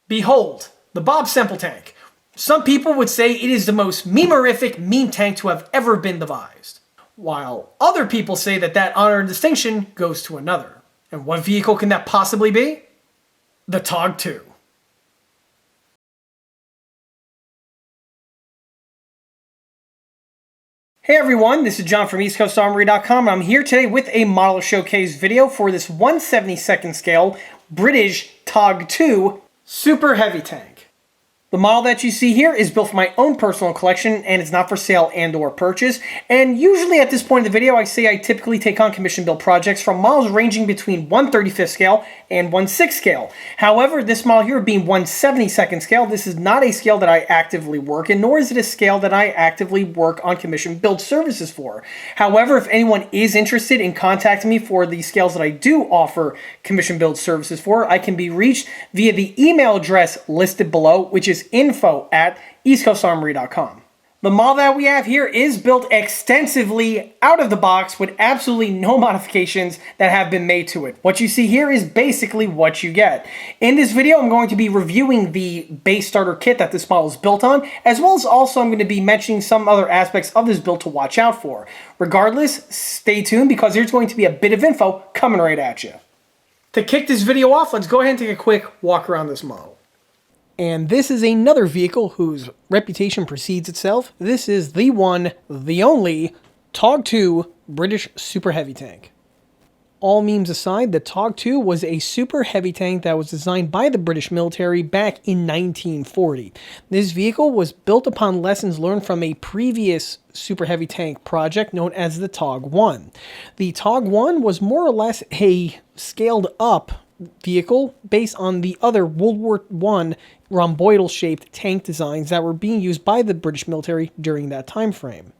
Behold, the Bob Semple tank. Some people would say it is the most memorific meme tank to have ever been devised, while other people say that that honor and distinction goes to another. And what vehicle can that possibly be? The TOG 2. Hey everyone, this is John from EastCoastArmory.com, and I'm here today with a model showcase video for this 1/72nd scale British TOG 2 Super Heavy Tank. The model that you see here is built for my own personal collection, and it's not for sale and or purchase. And usually at this point in the video, I say I typically take on commission build projects from models ranging between 1/35th scale and 1/6 scale. However, this model here being 1/72nd scale, this is not a scale that I actively work in, nor is it a scale that I actively work on commission build services for. However, if anyone is interested in contacting me for the scales that I do offer commission build services for, I can be reached via the email address listed below, which is info@EastCoastArmory.com. The model that we have here is built extensively out of the box with absolutely no modifications that have been made to it. What you see here is basically what you get. In this video, I'm going to be reviewing the base starter kit that this model is built on, as well as also I'm going to be mentioning some other aspects of this build to watch out for. Regardless, stay tuned because there's going to be a bit of info coming right at you. To kick this video off, let's go ahead and take a quick walk around this model. And this is another vehicle whose reputation precedes itself. This is the one, the only, TOG 2 British Super Heavy Tank. All memes aside, the TOG 2 was a super heavy tank that was designed by the British military back in 1940. This vehicle was built upon lessons learned from a previous super heavy tank project known as the TOG 1. The TOG 1 was more or less a scaled up vehicle based on the other World War I rhomboidal-shaped tank designs that were being used by the British military during that time frame.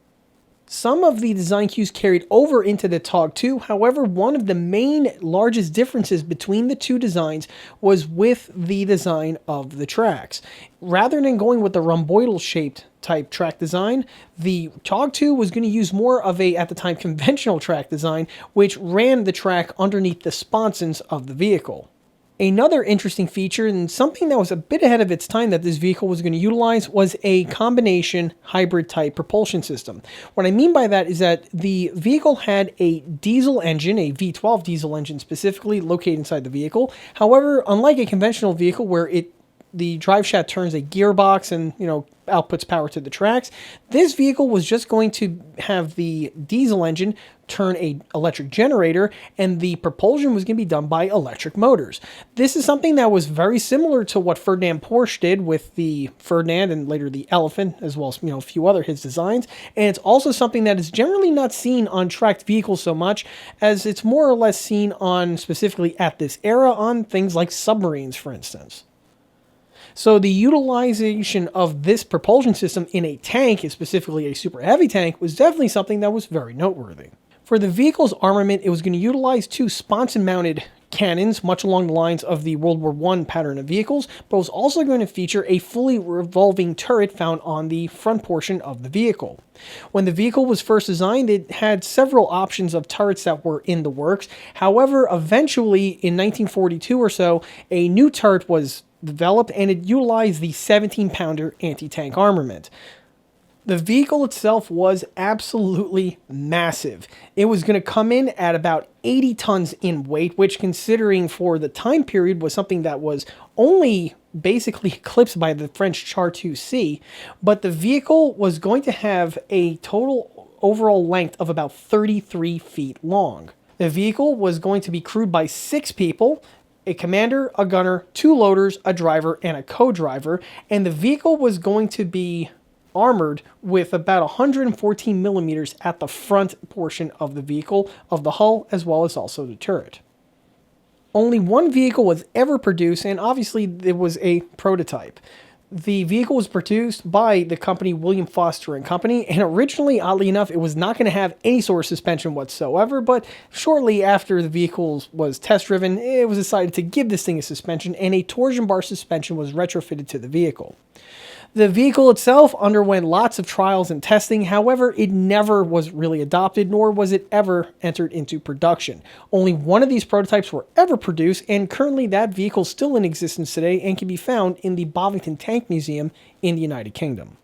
Some of the design cues carried over into the TOG 2, however, one of the main largest differences between the two designs was with the design of the tracks. Rather than going with the rhomboidal-shaped type track design, the TOG 2 was going to use more of a, at the time, conventional track design, which ran the track underneath the sponsons of the vehicle. Another interesting feature, and something that was a bit ahead of its time that this vehicle was going to utilize, was a combination hybrid type propulsion system. What I mean by that is that the vehicle had a diesel engine, a V12 diesel engine specifically, located inside the vehicle. However, unlike a conventional vehicle where the drive shaft turns a gearbox and, outputs power to the tracks, this vehicle was just going to have the diesel engine turn a electric generator, and the propulsion was going to be done by electric motors. This is something that was very similar to what Ferdinand Porsche did with the Ferdinand and later the Elephant, as well as a few other his designs. And it's also something that is generally not seen on tracked vehicles so much, as it's more or less seen on, specifically at this era, on things like submarines, for instance. So the utilization of this propulsion system in a tank, specifically a super heavy tank, was definitely something that was very noteworthy. For the vehicle's armament, it was going to utilize two sponson-mounted cannons, much along the lines of the World War I pattern of vehicles, but was also going to feature a fully revolving turret found on the front portion of the vehicle. When the vehicle was first designed, it had several options of turrets that were in the works. However, eventually, in 1942 or so, a new turret was developed, and it utilized the 17-pounder anti-tank armament. The vehicle itself was absolutely massive. It was going to come in at about 80 tons in weight, which, considering for the time period, was something that was only basically eclipsed by the French Char 2C, but the vehicle was going to have a total overall length of about 33 feet long. The vehicle was going to be crewed by 6 people, a commander, a gunner, 2 loaders, a driver, and a co-driver, and the vehicle was going to be armored with about 114 millimeters at the front portion of the vehicle, of the hull, as well as also the turret. Only one vehicle was ever produced, and obviously it was a prototype. The vehicle was produced by the company William Foster & Company, and originally, oddly enough, it was not going to have any sort of suspension whatsoever, but shortly after the vehicle was test-driven, it was decided to give this thing a suspension, and a torsion bar suspension was retrofitted to the vehicle. The vehicle itself underwent lots of trials and testing. However, it never was really adopted, nor was it ever entered into production. Only one of these prototypes were ever produced, and currently that vehicle is still in existence today and can be found in the Bovington Tank Museum in the United Kingdom.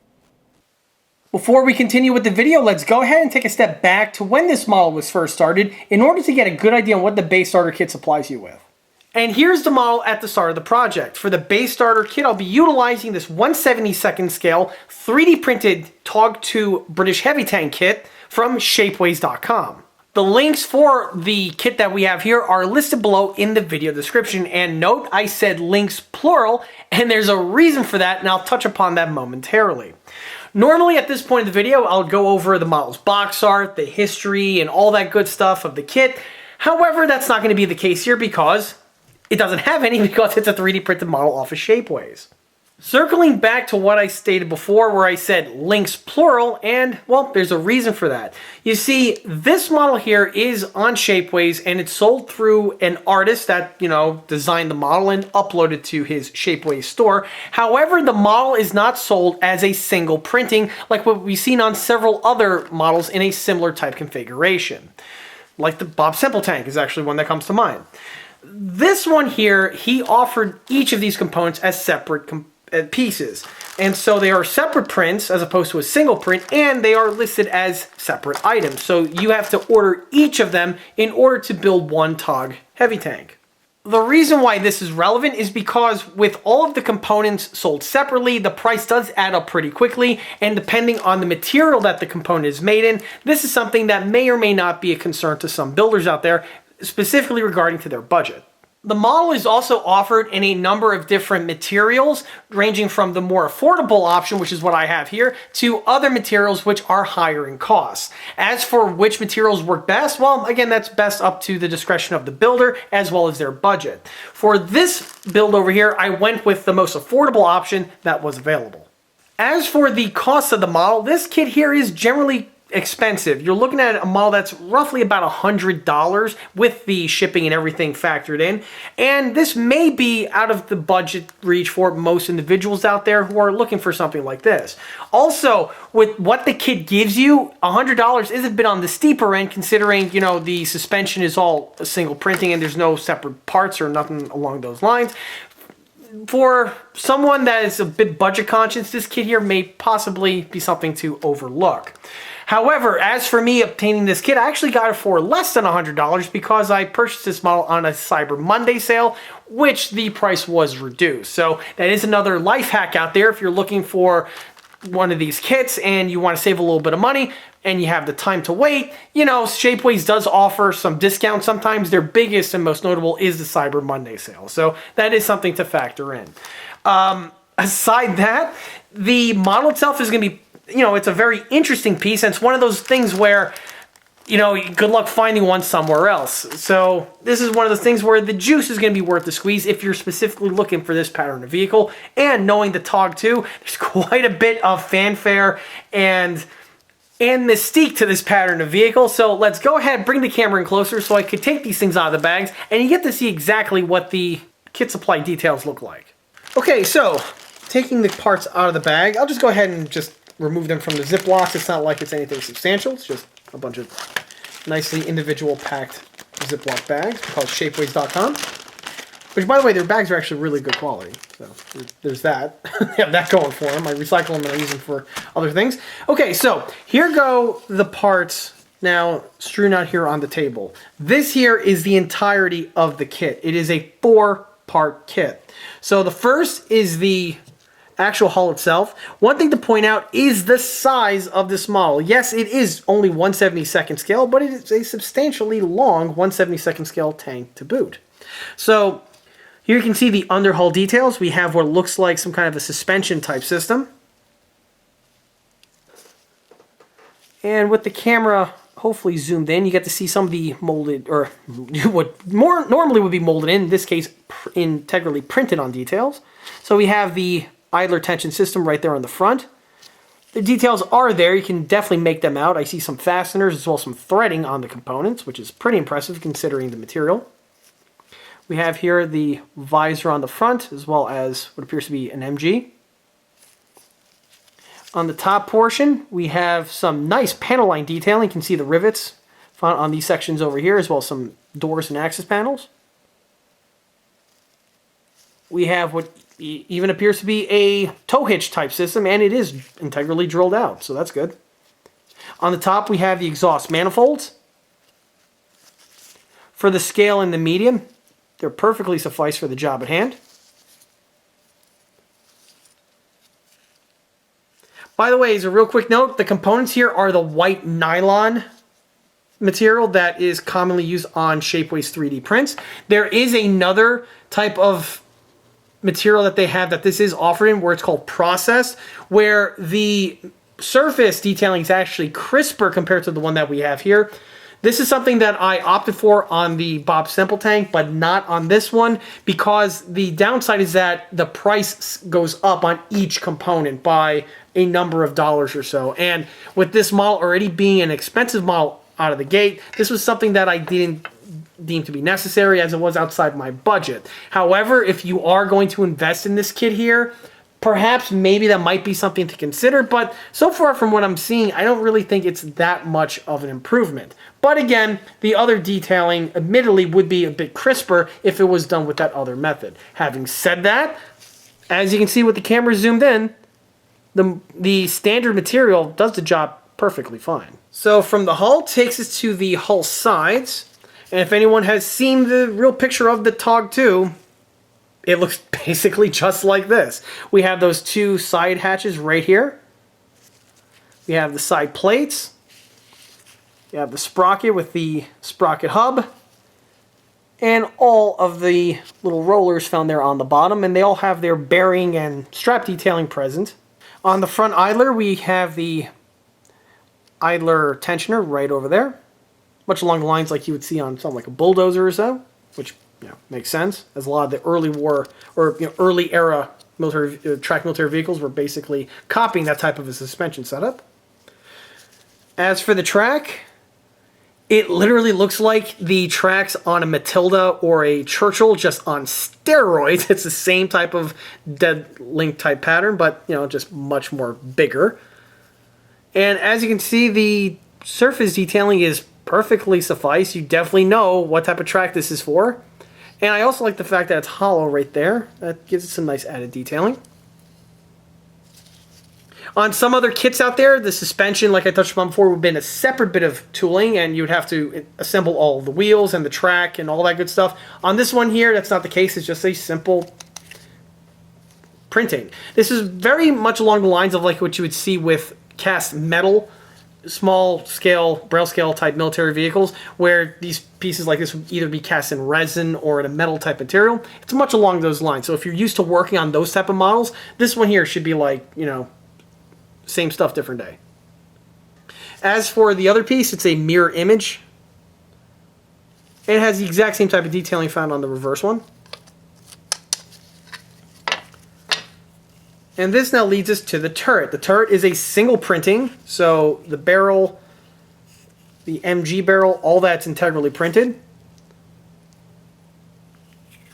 Before we continue with the video, let's go ahead and take a step back to when this model was first started in order to get a good idea on what the base starter kit supplies you with. And here's the model at the start of the project. For the base starter kit, I'll be utilizing this 1/72nd scale 3D printed TOG 2 British Heavy Tank kit from shapeways.com. The links for the kit that we have here are listed below in the video description. And note, I said links plural, and there's a reason for that, and I'll touch upon that momentarily. Normally at this point in the video, I'll go over the model's box art, the history, and all that good stuff of the kit. However, that's not going to be the case here because it doesn't have any, because it's a 3D printed model off of Shapeways. Circling back to what I stated before where I said links plural, and well, there's a reason for that. You see, this model here is on Shapeways and it's sold through an artist that, designed the model and uploaded to his Shapeways store. However, the model is not sold as a single printing like what we've seen on several other models in a similar type configuration. Like the Bob Semple tank is actually one that comes to mind. This one here, he offered each of these components as separate pieces. And so they are separate prints as opposed to a single print, and they are listed as separate items. So you have to order each of them in order to build one TOG heavy tank. The reason why this is relevant is because with all of the components sold separately, the price does add up pretty quickly, and depending on the material that the component is made in, this is something that may or may not be a concern to some builders out there, specifically regarding to their budget. The model is also offered in a number of different materials, ranging from the more affordable option, which is what I have here, to other materials which are higher in cost. As for which materials work best, well, again, that's best up to the discretion of the builder as well as their budget. For this build over here, I went with the most affordable option that was available. As for the cost of the model, this kit here is generally expensive. You're looking at a model that's roughly about $100 with the shipping and everything factored in, and this may be out of the budget reach for most individuals out there who are looking for something like this. Also, with what the kit gives you, $100 is a bit on the steeper end, considering the suspension is all a single printing and there's no separate parts or nothing along those lines. For someone that is a bit budget conscious, this kit here may possibly be something to overlook. However, as for me obtaining this kit, I actually got it for less than $100 because I purchased this model on a Cyber Monday sale, which the price was reduced. So that is another life hack out there if you're looking for one of these kits and you want to save a little bit of money and you have the time to wait. Shapeways does offer some discounts sometimes. Their biggest and most notable is the Cyber Monday sale. So that is something to factor in. Aside that, the model itself is going to be, it's a very interesting piece, and it's one of those things where, good luck finding one somewhere else. So this is one of those things where the juice is going to be worth the squeeze if you're specifically looking for this pattern of vehicle. And knowing the TOG 2, there's quite a bit of fanfare and mystique to this pattern of vehicle. So let's go ahead, bring the camera in closer so I could take these things out of the bags, and you get to see exactly what the kit supply details look like. Okay, so taking the parts out of the bag, I'll just go ahead and just remove them from the Ziplocs. It's not like it's anything substantial. It's just a bunch of nicely individual packed Ziploc bags called shapeways.com. Which, by the way, their bags are actually really good quality. So there's that. They have that going for them. I recycle them and I use them for other things. Okay, so here go the parts now strewn out here on the table. This here is the entirety of the kit. It is a 4-part kit. So the first is the actual hull itself. One thing to point out is the size of this model. Yes, it is only 1/72nd scale, but it is a substantially long 1/72nd scale tank to boot. So here you can see the underhull details. We have what looks like some kind of a suspension type system. And with the camera hopefully zoomed in, you get to see some of the molded, or what more normally would be molded in this case, integrally printed on details. So we have the idler tension system right there on the front. The details are there. You can definitely make them out. I see some fasteners as well as some threading on the components, which is pretty impressive considering the material. We have here the visor on the front as well as what appears to be an MG. On the top portion, we have some nice panel line detailing. You can see the rivets found on these sections over here, as well as some doors and access panels. We have what even appears to be a tow hitch type system, and it is integrally drilled out, so that's good. On the top, we have the exhaust manifolds. For the scale and the medium, they're perfectly suffice for the job at hand. By the way, as a real quick note, the components here are the white nylon material that is commonly used on Shapeways 3D prints. There is another type of material that they have that this is offered in, where it's called processed, where the surface detailing is actually crisper compared to the one that we have here. This is something that I opted for on the Bob Semple tank, but not on this one, because the downside is that the price goes up on each component by a number of dollars or so. And with this model already being an expensive model out of the gate, this was something that I didn't deem to be necessary, as it was outside my budget. However, if you are going to invest in this kit here, perhaps maybe that might be something to consider, but so far from what I'm seeing, I don't really think it's that much of an improvement. But again, the other detailing admittedly would be a bit crisper if it was done with that other method. Having said that, as you can see with the camera zoomed in, the standard material does the job perfectly fine. So from the hull, takes us to the hull sides, and if anyone has seen the real picture of the TOG 2, it looks basically just like this. We have those two side hatches right here. We have the side plates. You have the sprocket with the sprocket hub. And all of the little rollers found there on the bottom. And they all have their bearing and strap detailing present. On the front idler, we have the idler tensioner right over there. Much along the lines like you would see on something like a bulldozer or so. Which, makes sense, as a lot of the early war or early era military track military vehicles were basically copying that type of a suspension setup. As for the track, it literally looks like the tracks on a Matilda or a Churchill, just on steroids. It's the same type of dead link type pattern, but just much more bigger. And as you can see, the surface detailing is perfectly suffice. You definitely know what type of track this is for. And I also like the fact that it's hollow right there. That gives it some nice added detailing. On some other kits out there, the suspension, like I touched upon before, would have been a separate bit of tooling, and you'd have to assemble all of the wheels and the track and all that good stuff. On this one here, that's not the case. It's just a simple printing. This is very much along the lines of like what you would see with cast metal, small scale, braille scale type military vehicles, where these pieces like this would either be cast in resin or in a metal type material. It's much along those lines. So if you're used to working on those type of models, this one here should be like, same stuff, different day. As for the other piece, it's a mirror image. It has the exact same type of detailing found on the reverse one. And this now leads us to the turret. The turret is a single printing, so the barrel, the MG barrel, all that's integrally printed.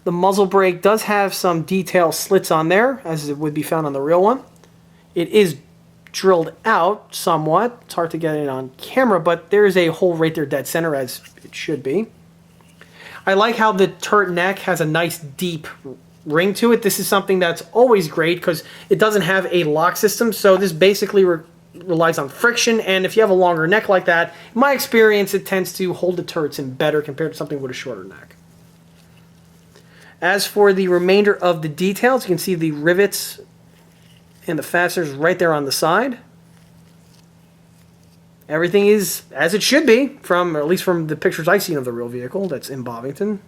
The muzzle brake does have some detail slits on there, as it would be found on the real one. It is drilled out somewhat. It's hard to get it on camera, but there is a hole right there dead center, as it should be. I like how the turret neck has a nice deep ring to it. This is something that's always great because it doesn't have a lock system, so this basically relies on friction, and if you have a longer neck like that, in my experience, it tends to hold the turrets in better compared to something with a shorter neck. As for the remainder of the details, you can see the rivets and the fasteners right there on the side. Everything is as it should be, or at least from the pictures I've seen of the real vehicle that's in Bovington.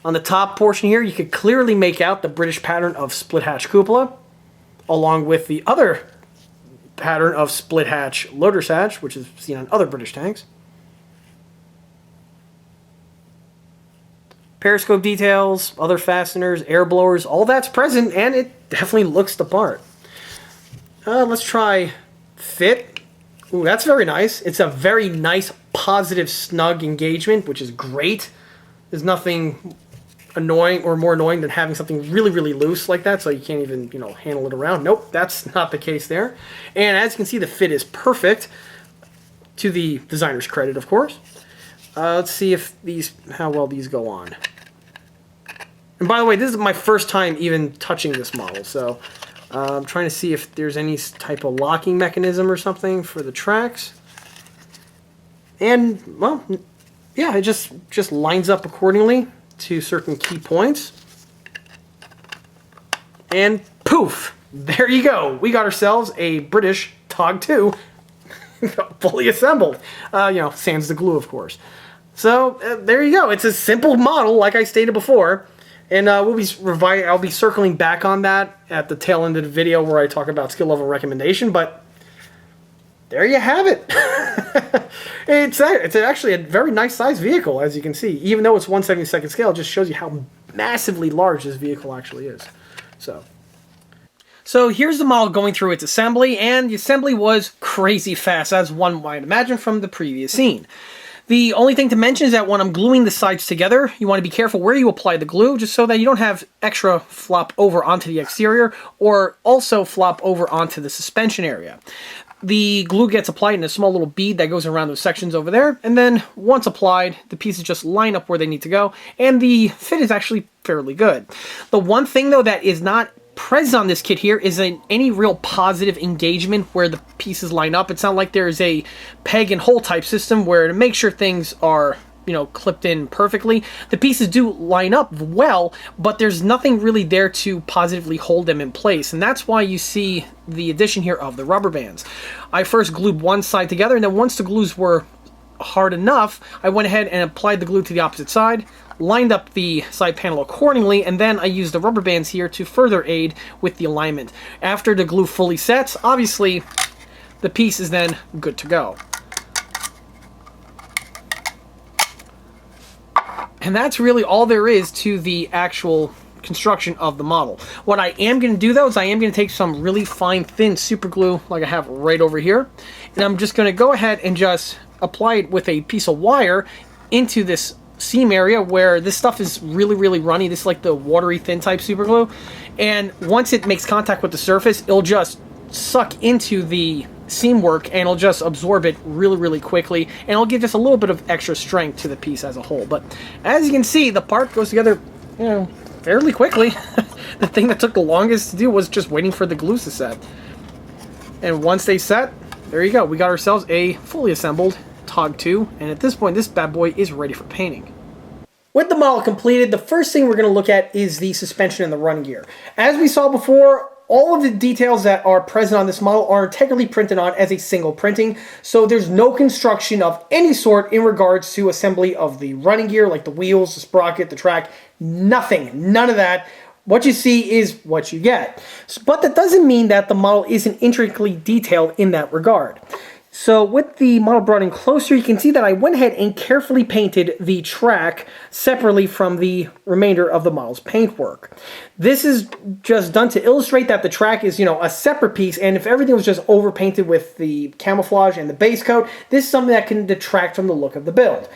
On the top portion here, you could clearly make out the British pattern of split hatch cupola, along with the other pattern of split hatch loader's hatch, which is seen on other British tanks. Periscope details, other fasteners, air blowers, all that's present, and it definitely looks the part. Let's try fit. Ooh, that's very nice. It's a very nice, positive, snug engagement, which is great. There's nothing annoying or more annoying than having something really, really loose like that, so you can't even, handle it around. Nope, that's not the case there. And as you can see, the fit is perfect, to the designer's credit, of course. Let's see if how well these go on. And by the way, this is my first time even touching this model, so I'm trying to see if there's any type of locking mechanism or something for the tracks. And, well, yeah, it just lines up accordingly to certain key points. And poof! There you go. We got ourselves a British TOG 2 fully assembled. Sans the glue, of course. So, there you go. It's a simple model, like I stated before. And I'll be circling back on that at the tail end of the video where I talk about skill level recommendation, but there you have it. It's actually a very nice sized vehicle, as you can see. Even though it's 1/72 scale, it just shows you how massively large this vehicle actually is. So here's the model going through its assembly, and the assembly was crazy fast, as one might imagine from the previous scene. The only thing to mention is that when I'm gluing the sides together, you want to be careful where you apply the glue, just so that you don't have extra flop over onto the exterior, or also flop over onto the suspension area. The glue gets applied in a small little bead that goes around those sections over there, and then once applied, the pieces just line up where they need to go, and the fit is actually fairly good. The one thing, though, that is not present on this kit here isn't any real positive engagement where the pieces line up. It's not like there's a peg and hole type system where to make sure things are, clipped in perfectly. The pieces do line up well, but there's nothing really there to positively hold them in place, and that's why you see the addition here of the rubber bands. I first glued one side together, and then once the glues were hard enough, I went ahead and applied the glue to the opposite side, lined up the side panel accordingly, and then I used the rubber bands here to further aid with the alignment. After the glue fully sets, obviously the piece is then good to go. And that's really all there is to the actual construction of the model. What I am going to do, though, is I am going to take some really fine, thin super glue like I have right over here, and I'm just going to go ahead and just apply it with a piece of wire into this seam area where this stuff is really, really runny. This is like the watery thin type super glue, and once it makes contact with the surface, it'll just suck into the seam work and it'll just absorb it really, really quickly, and it'll give just a little bit of extra strength to the piece as a whole. But as you can see, the part goes together, fairly quickly. The thing that took the longest to do was just waiting for the glues to set. And once they set, there you go. We got ourselves a fully assembled TOG 2, and at this point, this bad boy is ready for painting. With the model completed, the first thing we're going to look at is the suspension and the running gear. As we saw before, all of the details that are present on this model are integrally printed on as a single printing, so there's no construction of any sort in regards to assembly of the running gear, like the wheels, the sprocket, the track, nothing, none of that. What you see is what you get. But that doesn't mean that the model isn't intricately detailed in that regard. So with the model brought in closer, you can see that I went ahead and carefully painted the track separately from the remainder of the model's paintwork. This is just done to illustrate that the track is, a separate piece, and if everything was just overpainted with the camouflage and the base coat, this is something that can detract from the look of the build.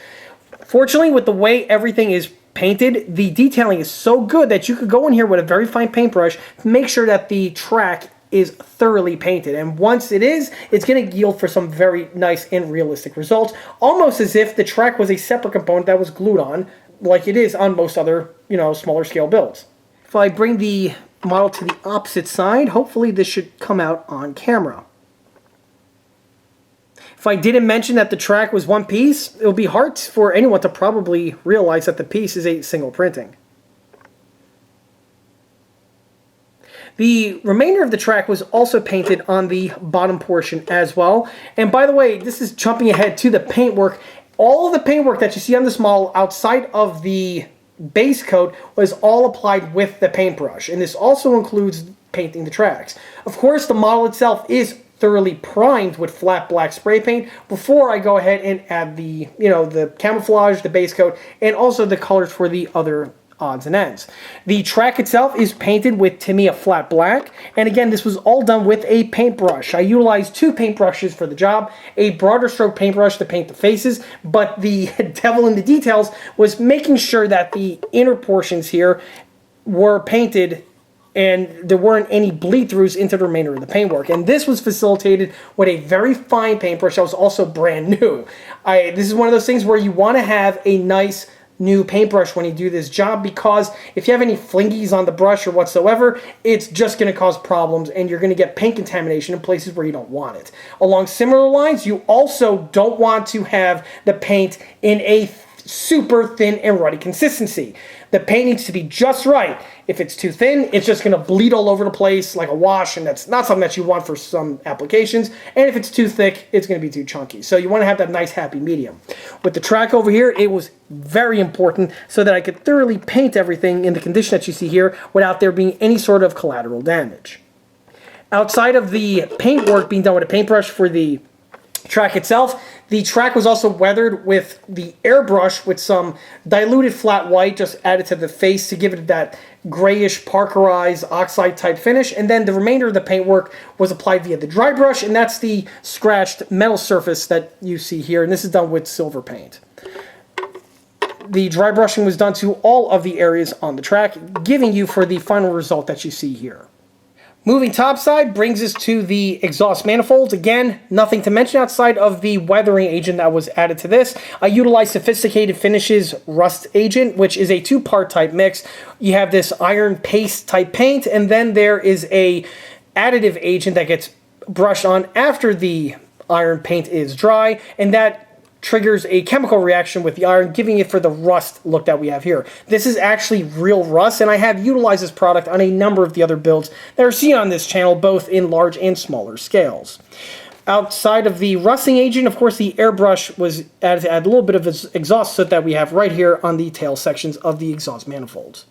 Fortunately, with the way everything is painted, the detailing is so good that you could go in here with a very fine paintbrush to make sure that the track is thoroughly painted, and once it is, it's going to yield for some very nice and realistic results, almost as if the track was a separate component that was glued on, like it is on most other, smaller scale builds. If I bring the model to the opposite side, hopefully this should come out on camera. If I didn't mention that the track was one piece, it would be hard for anyone to probably realize that the piece is a single printing. The remainder of the track was also painted on the bottom portion as well. And by the way, this is jumping ahead to the paintwork. All of the paintwork that you see on this model outside of the base coat was all applied with the paintbrush. And this also includes painting the tracks. Of course, the model itself is thoroughly primed with flat black spray paint before I go ahead and add the, the camouflage, the base coat, and also the colors for the other odds and ends. The track itself is painted with Tamiya flat black, and again, this was all done with a paintbrush. I utilized 2 paintbrushes for the job, a broader stroke paintbrush to paint the faces, but the devil in the details was making sure that the inner portions here were painted and there weren't any bleed-throughs into the remainder of the paintwork. And this was facilitated with a very fine paintbrush that was also brand new. This is one of those things where you want to have a nice new paintbrush when you do this job, because if you have any flingies on the brush or whatsoever, it's just going to cause problems and you're going to get paint contamination in places where you don't want it. Along similar lines, you also don't want to have the paint in a super thin and ruddy consistency. The paint needs to be just right. If it's too thin, it's just going to bleed all over the place like a wash, and that's not something that you want for some applications. And if it's too thick, it's going to be too chunky. So you want to have that nice happy medium. With the track over here, it was very important so that I could thoroughly paint everything in the condition that you see here without there being any sort of collateral damage. Outside of the paint work being done with a paintbrush for the track itself, the track was also weathered with the airbrush with some diluted flat white just added to the face to give it that grayish parkerized oxide type finish, and then the remainder of the paintwork was applied via the dry brush, and that's the scratched metal surface that you see here, and this is done with silver paint. The dry brushing was done to all of the areas on the track, giving you for the final result that you see here. Moving topside brings us to the exhaust manifolds. Again, nothing to mention outside of the weathering agent that was added to this. I utilized Sophisticated Finishes Rust Agent, which is a 2-part type mix. You have this iron paste type paint, and then there is a additive agent that gets brushed on after the iron paint is dry, and that triggers a chemical reaction with the iron, giving it for the rust look that we have here. This is actually real rust, and I have utilized this product on a number of the other builds that are seen on this channel, both in large and smaller scales. Outside of the rusting agent, of course, the airbrush was added to add a little bit of exhaust soot that we have right here on the tail sections of the exhaust manifolds.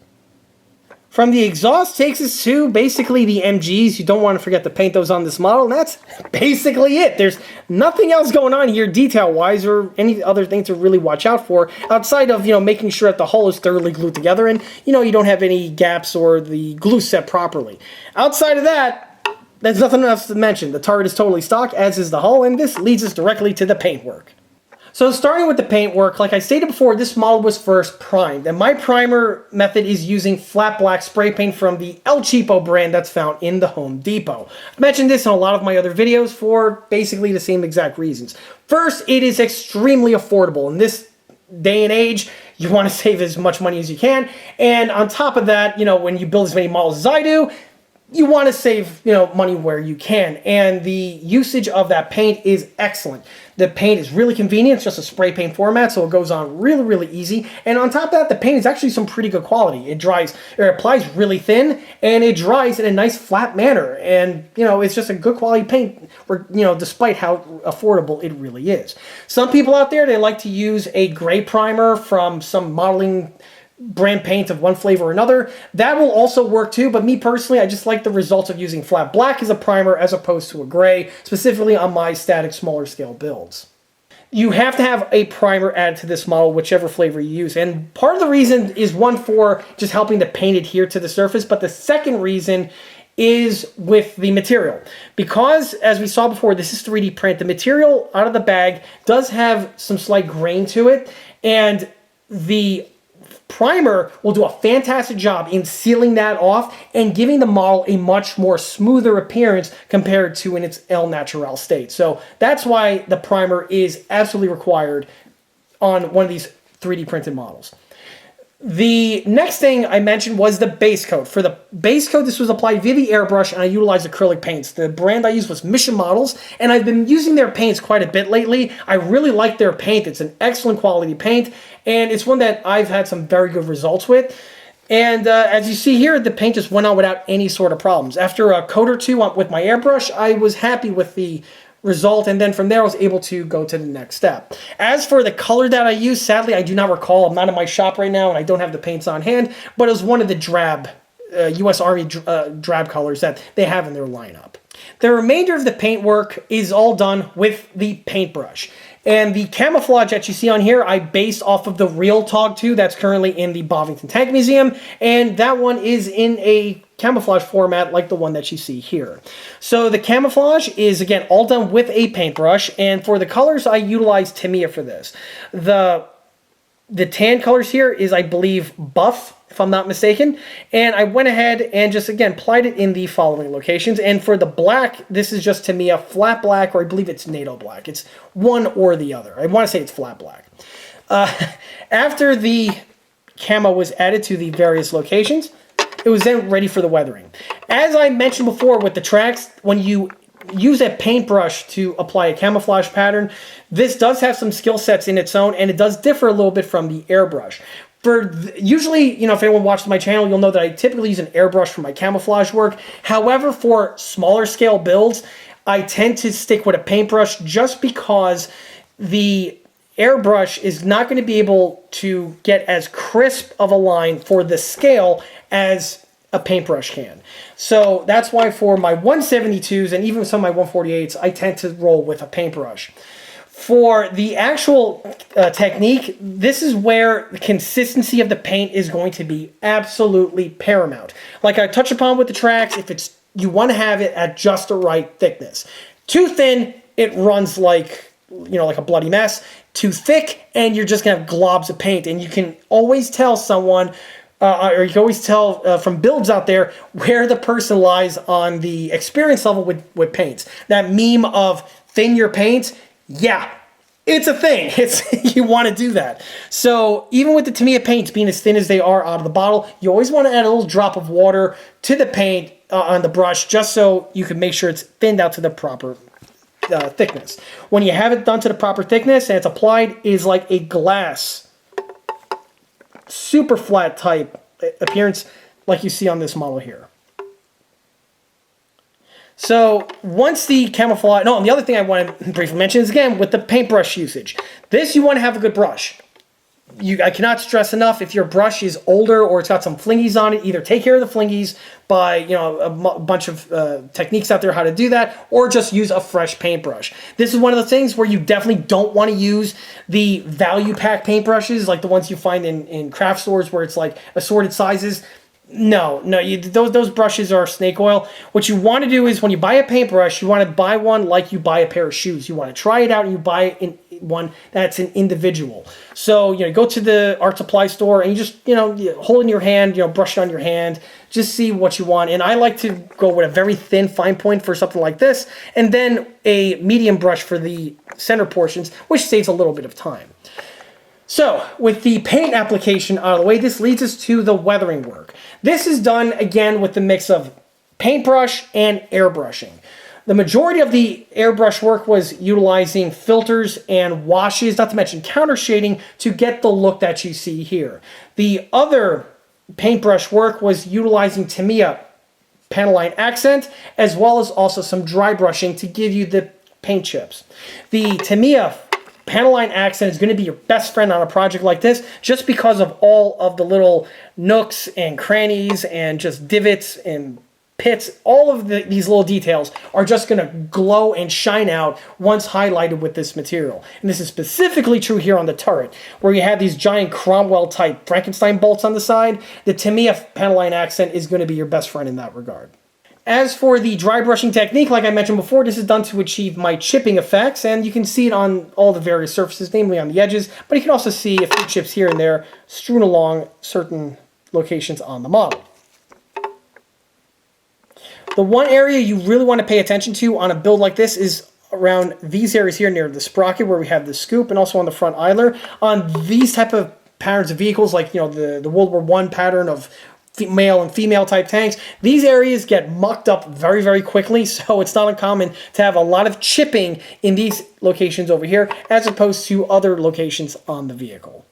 From the exhaust takes us to basically the MGs. You don't want to forget to paint those on this model, and that's basically it. There's nothing else going on here detail-wise or any other thing to really watch out for outside of, making sure that the hull is thoroughly glued together and, you don't have any gaps or the glue set properly. Outside of that, there's nothing else to mention. The turret is totally stock, as is the hull, and this leads us directly to the paintwork. So starting with the paintwork, like I stated before, this model was first primed, and my primer method is using flat black spray paint from the El Cheapo brand that's found in the Home Depot. I've mentioned this in a lot of my other videos for basically the same exact reasons. First, it is extremely affordable. In this day and age, you want to save as much money as you can, and on top of that, when you build as many models as I do, you want to save, money where you can, and the usage of that paint is excellent. The paint is really convenient. It's just a spray paint format, so it goes on really, really easy. And on top of that, the paint is actually some pretty good quality. It applies really thin, and it dries in a nice flat manner. And, it's just a good quality paint, despite how affordable it really is. Some people out there, they like to use a gray primer from some modeling brand paint of one flavor or another. That will also work too, but me personally, I just like the results of using flat black as a primer as opposed to a gray, specifically on my static smaller scale builds. You have to have a primer added to this model, whichever flavor you use, and part of the reason is one for just helping the paint adhere to the surface, but the second reason is with the material. Because, as we saw before, this is 3D print, the material out of the bag does have some slight grain to it, and the primer will do a fantastic job in sealing that off and giving the model a much more smoother appearance compared to in its El Natural state. So that's why the primer is absolutely required on one of these 3D printed models. The next thing I mentioned was the base coat. For the base coat, this was applied via the airbrush, and I utilized acrylic paints. The brand I used was Mission Models, and I've been using their paints quite a bit lately. I really like their paint. It's an excellent quality paint, and it's one that I've had some very good results with. And as you see here, the paint just went on without any sort of problems. After a coat or two with my airbrush, I was happy with the result, and then from there I was able to go to the next step. As for the color that I used, sadly I do not recall. I'm not in my shop right now and I don't have the paints on hand, but it was one of the drab US Army drab colors that they have in their lineup. The remainder of the paintwork is all done with the paintbrush. And the camouflage that you see on here, I based off of the real TOG 2 that's currently in the Bovington Tank Museum, and that one is in a camouflage format like the one that you see here. So the camouflage is, again, all done with a paintbrush, and for the colors, I utilized Tamiya for this. The tan colors here is, I believe, buff, if I'm not mistaken. And I went ahead and just, again, applied it in the following locations. And for the black, this is just Tamiya flat black, or I believe it's NATO black. It's one or the other. I want to say it's flat black. After the camo was added to the various locations, it was then ready for the weathering. As I mentioned before with the tracks, when you use a paintbrush to apply a camouflage pattern, this does have some skill sets in its own, and it does differ a little bit from the airbrush. Usually, you know, if anyone watches my channel, you'll know that I typically use an airbrush for my camouflage work. However, for smaller scale builds, I tend to stick with a paintbrush just because the airbrush is not going to be able to get as crisp of a line for the scale as a paintbrush can. So that's why for my 172s and even some of my 148s, I tend to roll with a paintbrush. For the actual technique, this is where the consistency of the paint is going to be absolutely paramount. Like I touched upon with the tracks, if you want to have it at just the right thickness. Too thin, it runs like, you know, like a bloody mess. Too thick, and you're just gonna have globs of paint. And you can always tell someone, or you can always tell from builds out there where the person lies on the experience level with paints. That meme of thin your paint, yeah, it's a thing. You want to do that. So even with the Tamiya paints being as thin as they are out of the bottle, you always want to add a little drop of water to the paint on the brush, just so you can make sure it's thinned out to the proper thickness. When you have it done to the proper thickness and it's applied, it is like a glass, super flat type appearance like you see on this model here. So once the camouflage, and the other thing I want to briefly mention is, again, with the paintbrush usage. This, you want to have a good brush. I cannot stress enough, if your brush is older or it's got some flingies on it, either take care of the flingies by, you know, a bunch of techniques out there how to do that, or just use a fresh paintbrush. This is one of the things where you definitely don't want to use the value pack paintbrushes like the ones you find in craft stores where it's like assorted sizes. No, those brushes are snake oil. What you want to do is when you buy a paintbrush, you want to buy one like you buy a pair of shoes. You want to try it out and you buy one that's an individual. So, you know, go to the art supply store and you just, you know, hold it in your hand, you know, brush it on your hand, just see what you want. And I like to go with a very thin fine point for something like this, and then a medium brush for the center portions, which saves a little bit of time. So, with the paint application out of the way, this leads us to the weathering work. This is done, again, with the mix of paintbrush and airbrushing. The majority of the airbrush work was utilizing filters and washes, not to mention counter shading, to get the look that you see here. The other paintbrush work was utilizing Tamiya panel line accent, as well as also some dry brushing to give you the paint chips. The Tamiya panel line accent is going to be your best friend on a project like this, just because of all of the little nooks and crannies and just divots and pits. All of these little details are just going to glow and shine out once highlighted with this material. And this is specifically true here on the turret, where you have these giant Cromwell type Frankenstein bolts on the side. The Tamiya panel line accent is going to be your best friend in that regard. As for the dry brushing technique, like I mentioned before, this is done to achieve my chipping effects, and you can see it on all the various surfaces, namely on the edges, but you can also see a few chips here and there strewn along certain locations on the model. The one area you really want to pay attention to on a build like this is around these areas here near the sprocket where we have the scoop, and also on the front idler. On these type of patterns of vehicles, like, you know, the World War I pattern of male and female type tanks, these areas get mucked up very, very quickly, so it's not uncommon to have a lot of chipping in these locations over here as opposed to other locations on the vehicle.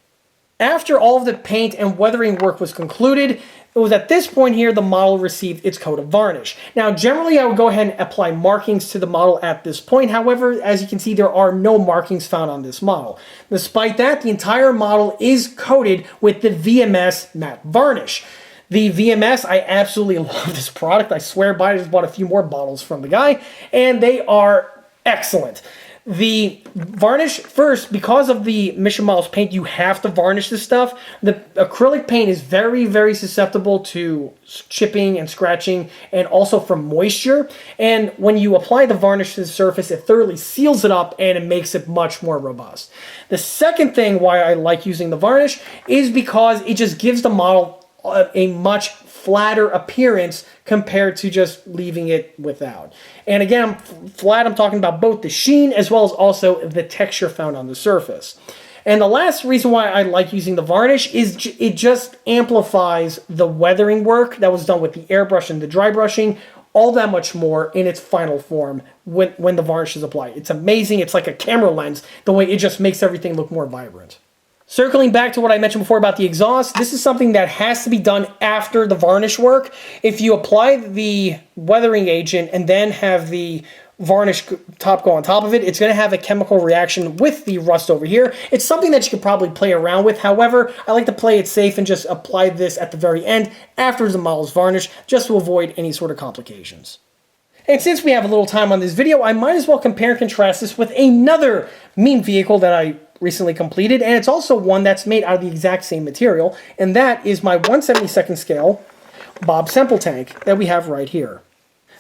After all of the paint and weathering work was concluded, it was at this point here the model received its coat of varnish. Now, generally I would go ahead and apply markings to the model at this point. However, as you can see, there are no markings found on this model. Despite that, the entire model is coated with the VMS matte varnish. The VMS, I absolutely love this product. I swear by it. I just bought a few more bottles from the guy, and they are excellent. The varnish, first, because of the Mission Models paint, you have to varnish this stuff. The acrylic paint is very, very susceptible to chipping and scratching, and also from moisture. And when you apply the varnish to the surface, it thoroughly seals it up and it makes it much more robust. The second thing why I like using the varnish is because it just gives the model a much flatter appearance compared to just leaving it without. And again, I'm talking about both the sheen as well as also the texture found on the surface. And the last reason why I like using the varnish is it just amplifies the weathering work that was done with the airbrush and the dry brushing all that much more in its final form when the varnish is applied. It's amazing. It's like a camera lens, the way it just makes everything look more vibrant. Circling back to what I mentioned before about the exhaust, this is something that has to be done after the varnish work. If you apply the weathering agent and then have the varnish top go on top of it, it's going to have a chemical reaction with the rust over here. It's something that you could probably play around with. However, I like to play it safe and just apply this at the very end after the model's varnish, just to avoid any sort of complications. And since we have a little time on this video, I might as well compare and contrast this with another meme vehicle that I recently completed, and it's also one that's made out of the exact same material, and that is my 1/72nd scale Bob Semple tank that we have right here.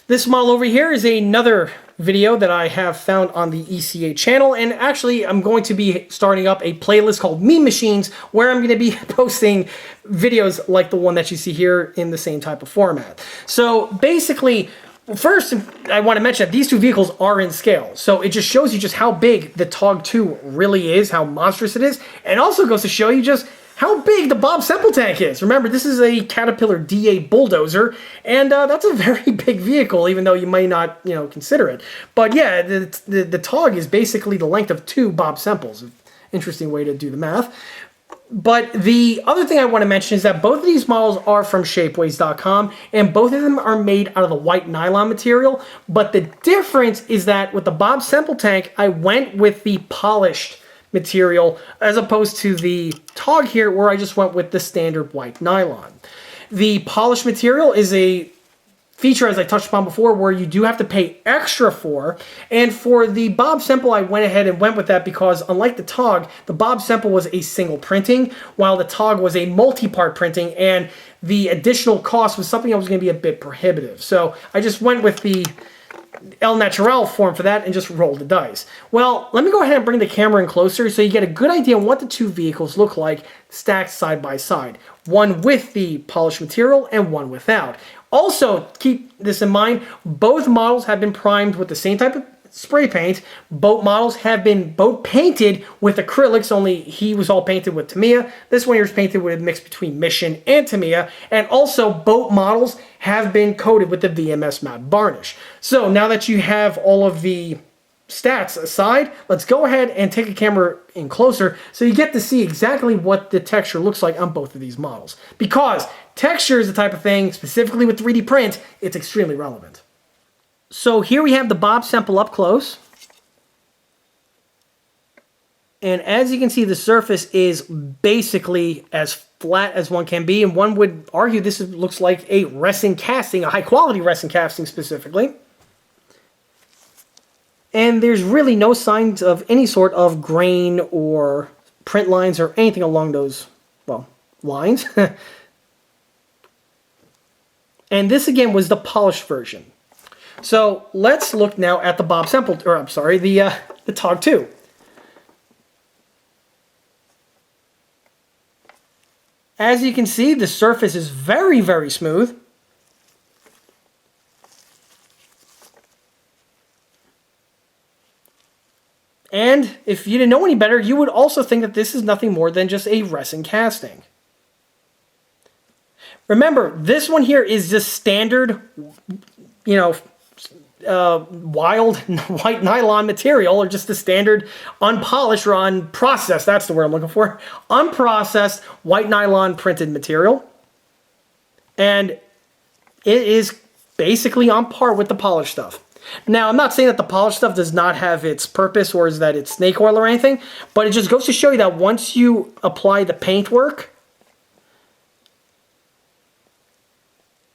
This model over here is another video that I have found on the ECA channel, and actually I'm going to be starting up a playlist called Meme Machines where I'm going to be posting videos like the one that you see here in the same type of format. So basically, first, I want to mention that these two vehicles are in scale, so it just shows you just how big the TOG 2 really is, how monstrous it is, and also goes to show you just how big the Bob Semple tank is. Remember, this is a Caterpillar DA bulldozer, and that's a very big vehicle, even though you might not, consider it. But yeah, the TOG is basically the length of two Bob Semples. Interesting way to do the math. But the other thing I want to mention is that both of these models are from shapeways.com, and both of them are made out of the white nylon material. But the difference is that with the Bob Semple tank, I went with the polished material as opposed to the TOG here, where I just went with the standard white nylon. The polished material is a feature, as I touched upon before, where you do have to pay extra for. And for the Bob Semple, I went ahead and went with that because, unlike the TOG, the Bob Semple was a single printing, while the TOG was a multi-part printing, and the additional cost was something that was going to be a bit prohibitive. So I just went with the El Natural form for that and just rolled the dice. Well, let me go ahead and bring the camera in closer so you get a good idea on what the two vehicles look like stacked side by side. One with the polished material and one without. Also, keep this in mind, both models have been primed with the same type of spray paint. Both models have been both painted with acrylics, only he was all painted with Tamiya. This one here is painted with a mix between Mission and Tamiya. And also, both models have been coated with the VMS matte varnish. So now that you have all of the stats aside, let's go ahead and take a camera in closer so you get to see exactly what the texture looks like on both of these models. Because texture is the type of thing, specifically with 3D print, it's extremely relevant. So here we have the Bob Semple up close. And as you can see, the surface is basically as flat as one can be. And one would argue this looks like a resin casting, a high quality resin casting specifically. And there's really no signs of any sort of grain or print lines or anything along those, well, lines. And this again was the polished version. So let's look now at the Bob Semple, or I'm sorry, the TOG 2. As you can see, the surface is very, very smooth. And if you didn't know any better, you would also think that this is nothing more than just a resin casting. Remember, this one here is just standard, wild white nylon material, or just the standard unpolished or unprocessed, that's the word I'm looking for, unprocessed white nylon printed material. And it is basically on par with the polished stuff. Now, I'm not saying that the polished stuff does not have its purpose or is that it's snake oil or anything, but it just goes to show you that once you apply the paint work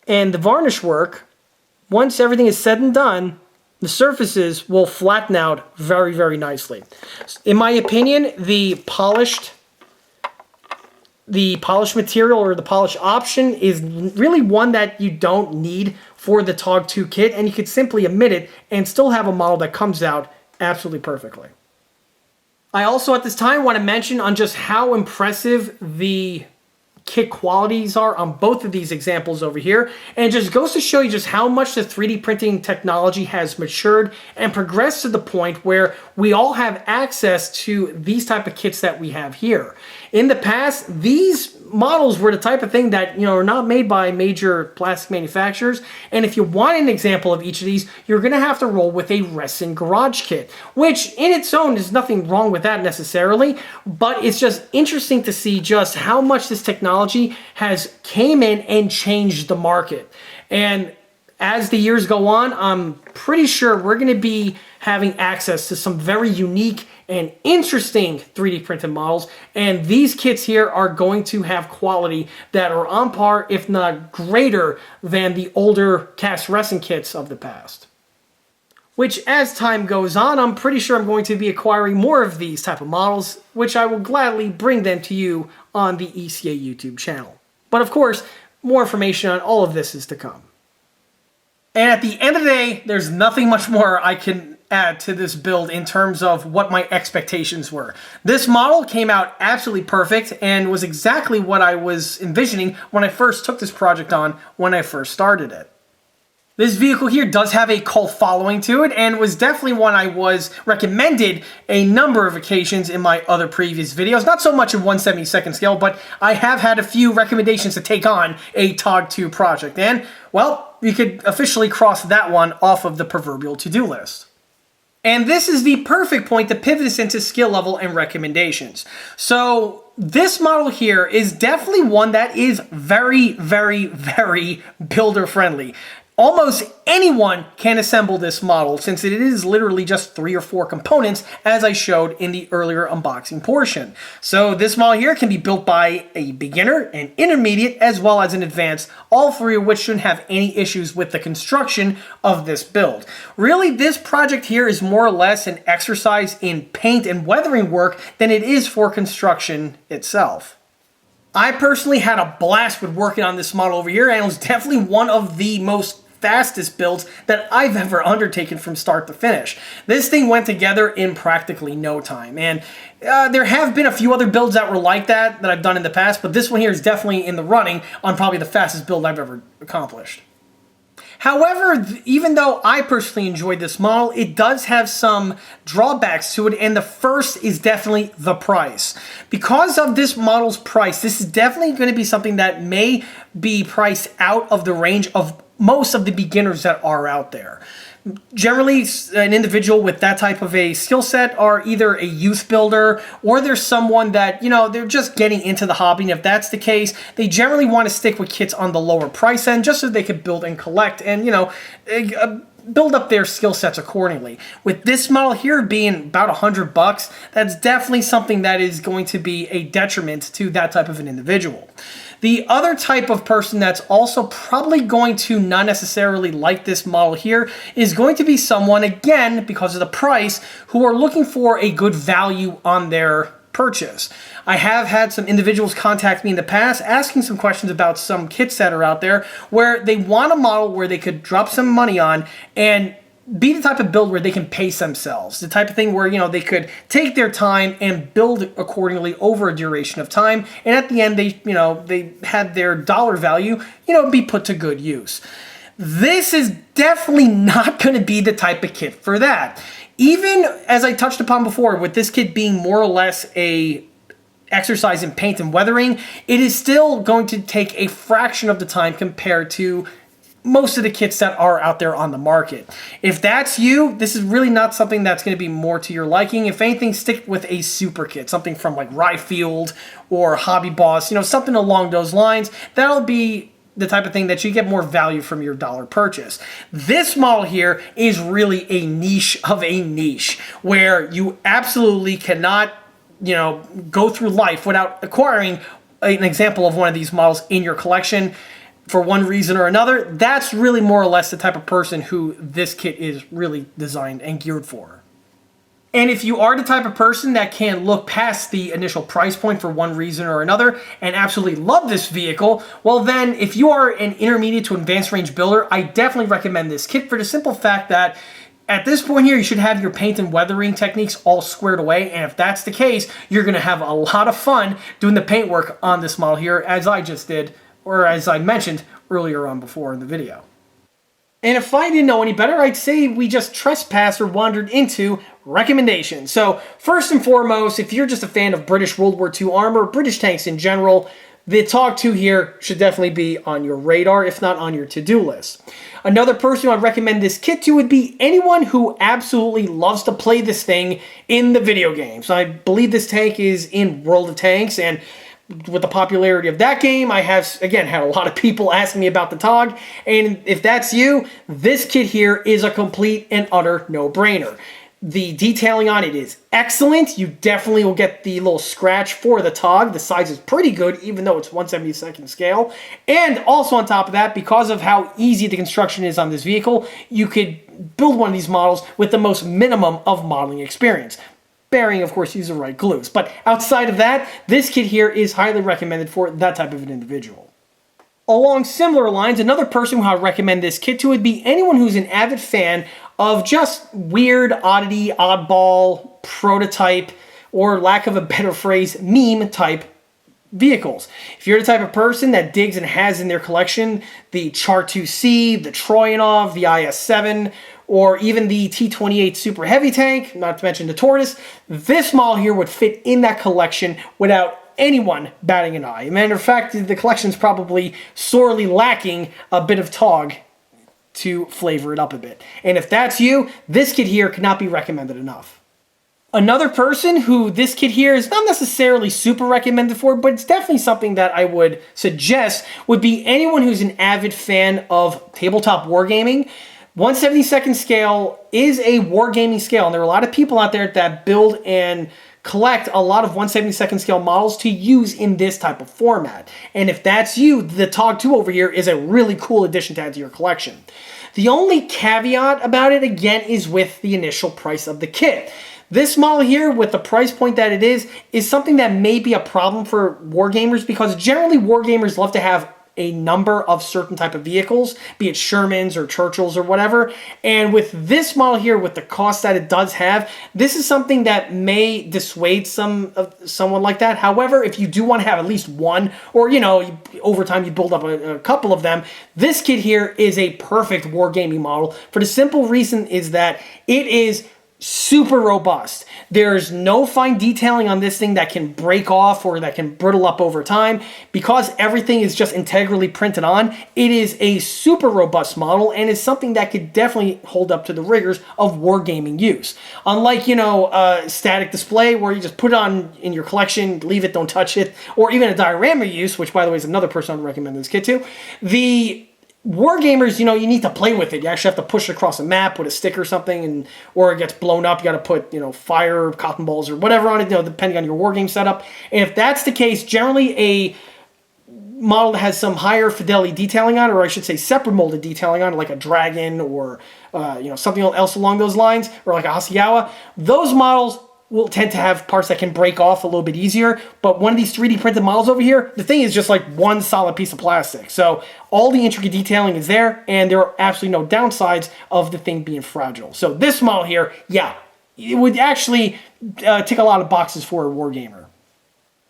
and the varnish work, once everything is said and done, the surfaces will flatten out very, very nicely. In my opinion, the polished material or the polished option is really one that you don't need for the TOG 2 kit, and you could simply omit it and still have a model that comes out absolutely perfectly. I also at this time want to mention on just how impressive the kit qualities are on both of these examples over here, and it just goes to show you just how much the 3D printing technology has matured and progressed to the point where we all have access to these type of kits that we have here. In the past, these models were the type of thing that, are not made by major plastic manufacturers, and if you want an example of each of these, you're going to have to roll with a resin garage kit, which in its own, there's nothing wrong with that necessarily, but it's just interesting to see just how much this technology has came in and changed the market. And as the years go on, I'm pretty sure we're going to be having access to some very unique and interesting 3D printed models, and these kits here are going to have quality that are on par, if not greater, than the older cast resin kits of the past. Which, as time goes on, I'm pretty sure I'm going to be acquiring more of these type of models, which I will gladly bring them to you on the ECA YouTube channel. But of course, more information on all of this is to come. And at the end of the day, there's nothing much more I can add to this build in terms of what my expectations were. This model came out absolutely perfect and was exactly what I was envisioning when I first took this project on when I first started it. This vehicle here does have a cult following to it and was definitely one I was recommended a number of occasions in my other previous videos. Not so much in 1/72nd scale, but I have had a few recommendations to take on a TOG 2 project. And, well, you could officially cross that one off of the proverbial to-do list. And this is the perfect point to pivot us into skill level and recommendations. So this model here is definitely one that is very, very, very builder friendly. Almost anyone can assemble this model since it is literally just 3 or 4 components as I showed in the earlier unboxing portion. So this model here can be built by a beginner, an intermediate, as well as an advanced, all 3 of which shouldn't have any issues with the construction of this build. Really, this project here is more or less an exercise in paint and weathering work than it is for construction itself. I personally had a blast with working on this model over here, and it was definitely one of the most fastest builds that I've ever undertaken from start to finish. This thing went together in practically no time, and there have been a few other builds that were like that I've done in the past, but this one here is definitely in the running on probably the fastest build I've ever accomplished. However, even though I personally enjoyed this model, it does have some drawbacks to it, and the first is definitely the price. Because of this model's price, this is definitely going to be something that may be priced out of the range of most of the beginners that are out there. Generally, an individual with that type of a skill set are either a youth builder or there's someone that, they're just getting into the hobby. And if that's the case, they generally want to stick with kits on the lower price end just so they could build and collect and, build up their skill sets accordingly. With this model here being about $100, that's definitely something that is going to be a detriment to that type of an individual. The other type of person that's also probably going to not necessarily like this model here is going to be someone, again, because of the price, who are looking for a good value on their purchase. I have had some individuals contact me in the past asking some questions about some kits that are out there where they want a model where they could drop some money on and be the type of build where they can pace themselves. The type of thing where, they could take their time and build accordingly over a duration of time. And at the end, they had their dollar value, be put to good use. This is definitely not going to be the type of kit for that. Even as I touched upon before, with this kit being more or less a exercise in paint and weathering, it is still going to take a fraction of the time compared to most of the kits that are out there on the market. If that's you, this is really not something that's going to be more to your liking. If anything, stick with a super kit, something from like Ryefield or Hobby Boss, something along those lines. That'll be the type of thing that you get more value from your dollar purchase. This model here is really a niche of a niche where you absolutely cannot, go through life without acquiring an example of one of these models in your collection. for one reason or another, that's really more or less the type of person who this kit is really designed and geared for. And if you are the type of person that can look past the initial price point for one reason or another and absolutely love this vehicle, well then, if you are an intermediate to advanced range builder, I definitely recommend this kit for the simple fact that at this point here, you should have your paint and weathering techniques all squared away, and if that's the case, you're going to have a lot of fun doing the paint work on this model here, as I just did, or as I mentioned earlier on before in the video. And if I didn't know any better, I'd say we just trespassed or wandered into recommendations. So first and foremost, if you're just a fan of British World War II armor, British tanks in general, the TOG 2 here should definitely be on your radar, if not on your to-do list. Another person I'd recommend this kit to would be anyone who absolutely loves to play this thing in the video games. I believe this tank is in World of Tanks, and with the popularity of that game, I have, again, had a lot of people asking me about the TOG, and if that's you, this kit here is a complete and utter no-brainer. The detailing on it is excellent. You definitely will get the little scratch for the TOG. The size is pretty good, even though it's 1/72nd scale. And also on top of that, because of how easy the construction is on this vehicle, you could build one of these models with the most minimum of modeling experience. Bearing, of course, use the right glues. But outside of that, this kit here is highly recommended for that type of an individual. Along similar lines, another person who I would recommend this kit to would be anyone who's an avid fan of just weird, oddity, oddball, prototype, or lack of a better phrase, meme type vehicles. If you're the type of person that digs and has in their collection the Char 2C, the Troyanov, the IS-7, or even the T-28 Super Heavy Tank, not to mention the Tortoise, this model here would fit in that collection without anyone batting an eye. Matter of fact, the collection's probably sorely lacking a bit of TOG to flavor it up a bit. And if that's you, this kit here could not be recommended enough. Another person who this kit here is not necessarily super recommended for, but it's definitely something that I would suggest, would be anyone who's an avid fan of tabletop wargaming. 1/72nd scale is a wargaming scale, and there are a lot of people out there that build and collect a lot of 1/72nd scale models to use in this type of format. And if that's you, the TOG 2 over here is a really cool addition to add to your collection. The only caveat about it, again, is with the initial price of the kit. This model here, with the price point that it is something that may be a problem for wargamers, because generally wargamers love to have a number of certain type of vehicles, be it Shermans or Churchills or whatever. And with this model here, with the cost that it does have, this is something that may dissuade someone like that. However, if you do want to have at least one, or over time you build up a couple of them, this kit here is a perfect wargaming model for the simple reason is that it is super robust. There's no fine detailing on this thing that can break off or that can brittle up over time. Because everything is just integrally printed on, it is a super robust model and is something that could definitely hold up to the rigors of wargaming use. Unlike, static display where you just put it on in your collection, leave it, don't touch it, or even a diorama use, which by the way is another person I would recommend this kit to. The wargamers, you need to play with it. You actually have to push it across a map with a stick or something, or it gets blown up. You got to put, fire, cotton balls, or whatever on it, depending on your wargame setup. And if that's the case, generally a model that has some higher fidelity detailing on it, or I should say separate molded detailing on it, like a dragon or something else along those lines, or like a Hasegawa, those models will tend to have parts that can break off a little bit easier. But one of these 3D printed models over here, the thing is just like one solid piece of plastic. So all the intricate detailing is there, and there are absolutely no downsides of the thing being fragile. So this model here, yeah, it would actually tick a lot of boxes for a wargamer.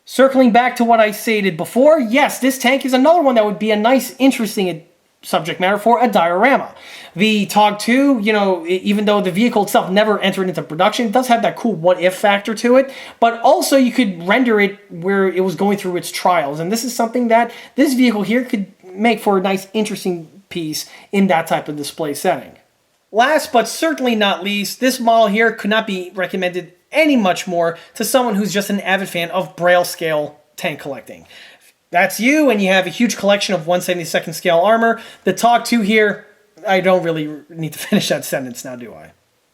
Circling back to what I stated before, yes, this tank is another one that would be a nice, interesting subject matter for a diorama. The TOG 2, even though the vehicle itself never entered into production, it does have that cool what-if factor to it, but also you could render it where it was going through its trials, and this is something that this vehicle here could make for a nice, interesting piece in that type of display setting. Last but certainly not least, this model here could not be recommended any much more to someone who's just an avid fan of Braille scale tank collecting. That's you, and you have a huge collection of 1/72nd scale armor. The TOG 2 here, I don't really need to finish that sentence now, do I?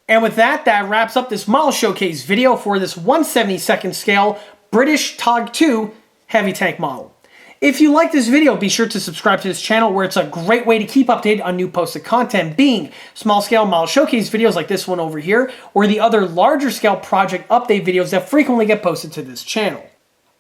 And with that, that wraps up this model showcase video for this 1/72nd scale British TOG 2 heavy tank model. If you like this video, be sure to subscribe to this channel where it's a great way to keep updated on new posted content, being small scale model showcase videos like this one over here, or the other larger scale project update videos that frequently get posted to this channel.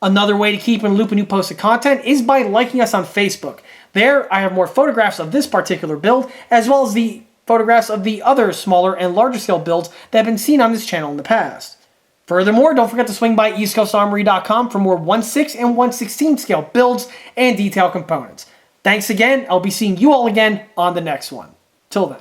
Another way to keep in loop of new posted content is by liking us on Facebook. There, I have more photographs of this particular build, as well as the photographs of the other smaller and larger scale builds that have been seen on this channel in the past. Furthermore, don't forget to swing by eastcoastarmory.com for more 1/6 and 1/16 scale builds and detail components. Thanks again. I'll be seeing you all again on the next one. Till then.